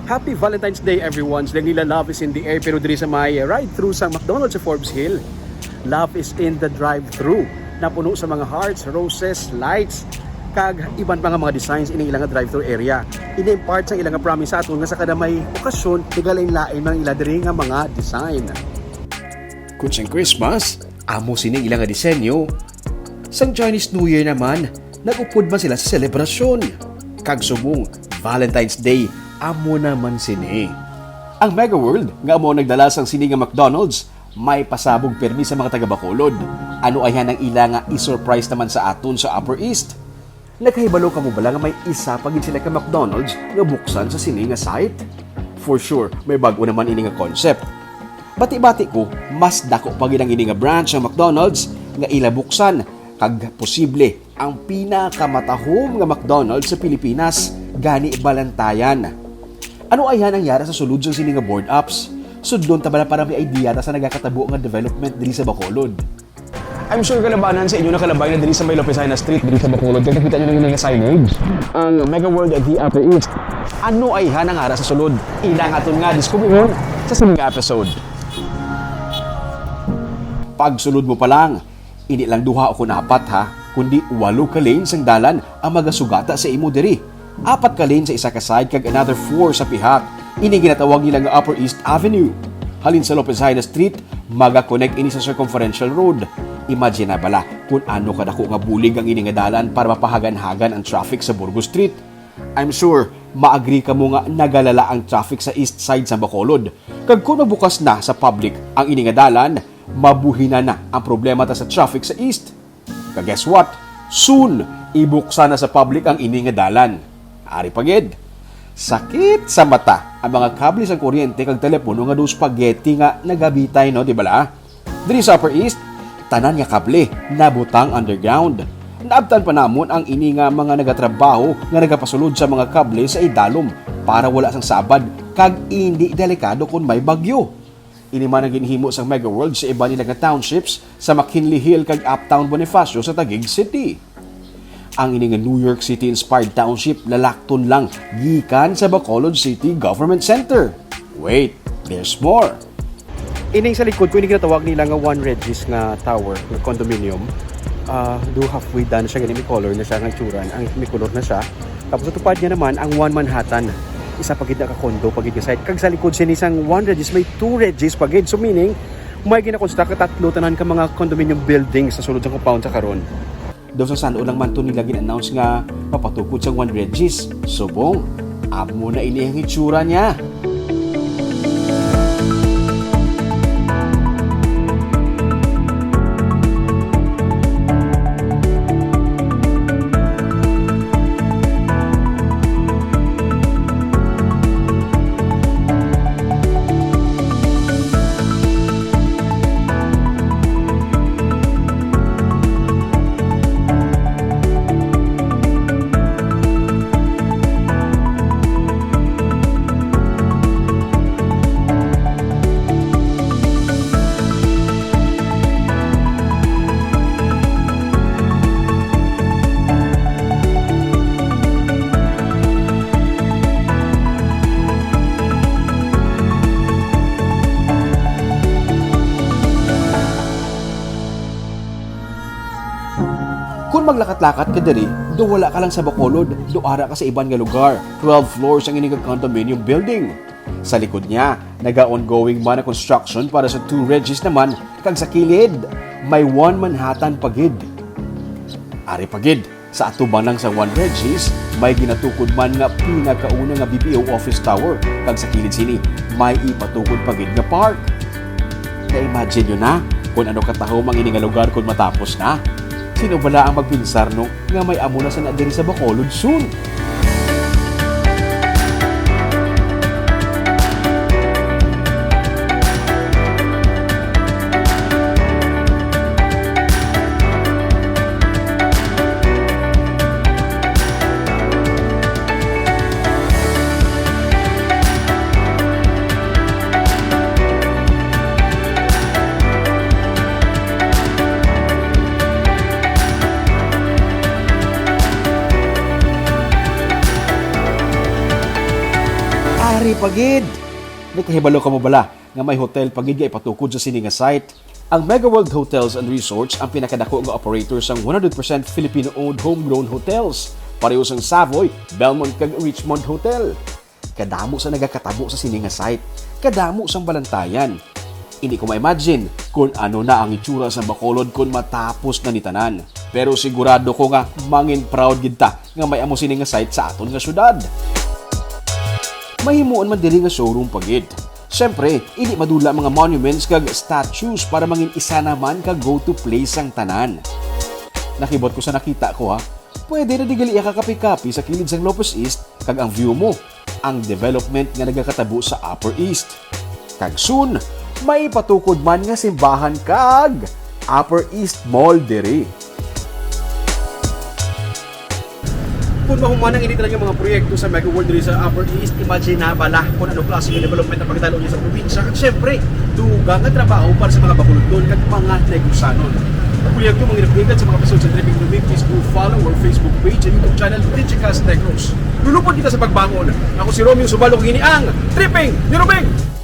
Happy Valentine's Day everyone. Sila nila love is in the air pero diri sa may ride-through sa McDonald's sa Forbes Hill. Love is in the drive-through. Napuno sa mga hearts, roses, lights, kag iban pa nga mga designs ining ilang drive-through area. Ini-impart sa ilang promise sa aton nga sa kada may okasyon tigalain-lain mga ila diri nga mga design. Kung siyang Christmas, amo sining ilang disenyo. Sang Chinese New Year naman, nag-upod man sila sa selebrasyon. Kag subong Valentine's Day, amo naman sini. Ang Mega World nga amo nagdala sang sini nga McDonald's, may pasabog permi sa mga taga Bacolod. Ano ay hanang ila nga i-surprise naman sa aton sa Upper East. Nakahibalo ka mo bala nga may isa pagin sila ka McDonald's nga buksan sa sini nga site? For sure, may bago naman ini nga concept. Bati-bati ko, mas dako pagin ang ini nga branch ng McDonald's nga ila buksan kag posible ang pinakamatahom nga McDonald's sa Pilipinas gani Balantayan. Ano ay nangyari sa sulod sa sini nga board ups? Sudlon ta bala para may idea ta sa nagakatabo nga development diri sa Bacolod. I'm sure kalabanan sa inyo na kalabay na diri sa may Lopezina Street diri sa Bacolod. Kaya nakita nyo na yung signage. Ang Mega World at the Upper East. Ano ay nangyari sa sulod? Ilang aton nga discover sa sining episode. Pag sulod mo pa lang, hindi lang duha o kunapat ha, kundi 8 ka lanes ang dalan ang magasugata sa imo diri. 4 ka lane sa isa ka side kag another 4 sa pihak. Ini ginatawag nila nga Upper East Avenue. Halin sa Lopezina Street, maga-connect ini sa Circumferential Road. Imagine na bala kung ano kadako nga bulig ang ini nga dalan para mapahagan-hagan ang traffic sa Burgos Street. I'm sure ma-agree ka mo nga nagalala ang traffic sa east side sa Bacolod. Kag kung mabukas na sa public ang ini nga dalan, mabuhina na ang problema ta sa traffic sa east. Kag guess what? Soon, ibuksan na sa public ang ini nga dalan. Ari pagid. Sakit sa mata ang mga kable sa kuryente kag telepono nga do spaghetti nga nagabitay no, di bala? Diri sa Upper East, tanan nga kable nabutang underground. Naabtan pa namon ang ini nga mga nagatrabaho nga nagapasulod sa mga kable sa idalom para wala sang sabad kag hindi delikado kung may bagyo. Ini man ang ginhimo sa Mega World sa iba nila nga townships sa McKinley Hill kag Uptown Bonifacio sa Taguig City. Ang ini nga New York City-inspired township lalakton lang gikan sa Bacolod City Government Center. Wait, there's more. Ining sa likod ko, ini ginatawag nila nga One Regis nga tower, nga condominium. Do halfway done siya, ganyan may color na siya, nga ituran, ang may color na siya. Tapos sa tupad niya naman, ang One Manhattan. Isa pagid na ka-condo, pagid ka side. Kag sa likod siya isang One Regis, may 2 Regis pagid. So meaning, may ginakonstruct ka 3 tanan ka mga condominium buildings sa sulod sa compound sa karon. Daw sa saan ulang man to nila gin-announce nga papatukod sa One Regis. Subong, amo na ini ang itsura niya. Kung maglakat-lakat ka diri, do wala ka lang sa Bacolod, do ara ka sa iban nga lugar. 12 floors ang ining condominium building. Sa likod niya, naga-ongoing man na construction para sa 2 Regis naman, kag sa kilid, may 1 Manhattan pagid. Ari pagid, sa atubang lang sa 1 Regis, may ginatukod man nga pinakauna nga BPO office tower, kag sa kilid sini, may ipatukod pagid nga park. Na-imagine nyo na kung ano katahom ang ining nga lugar kung matapos na. Sino bala ang magpinsar no nga may amo na sa nadiri sa Bacolod soon? pagid. Nakahibalo ka mo bala nga may hotel pagid nga ipatukod sa sini nga site. Ang Mega World Hotels and Resorts ang pinakadako nga operator sang 100% Filipino-owned homegrown hotels. Pareho sang Savoy, Belmont kag Richmond Hotel. Kadamo sa nagakatabo sa sini nga site. Kadamo sang balantayan. Hindi ko ma-imagine kung ano na ang itsura sa Bacolod kung matapos na nitanan. Pero sigurado ko nga mangin proud gid ta nga may amo sini nga site sa aton nga syudad. Mahimuon man diri nga showroom pagid. Siyempre, hindi madula mga monuments kag statues para mangin isa naman ka go-to place ang tanan. Nakibot ko sa nakita ko ha, pwede na digali kakapikapi sa kilid sang Lopez East kag ang view mo, ang development nga nagakatabo sa Upper East. Kag soon, may patukod man nga simbahan kag Upper East Mall diri. Kung mahuman ang init lang mga proyekto sa Mega World diri sa Upper East, imagine na bala kung ano klase ng development ang pagkatalo niya sa probinsya. At syempre, dugang at trabaho para sa mga bakulod doon at mga negosyanon. Ang proyekto mga inapigad sa mga episodes sa Tripping Lumig, please go follow our Facebook page and YouTube channel Digicast Negros. Lulupod kita sa pagbangon. Ako si Romeo Subalo, ang ang Tripping Lumig!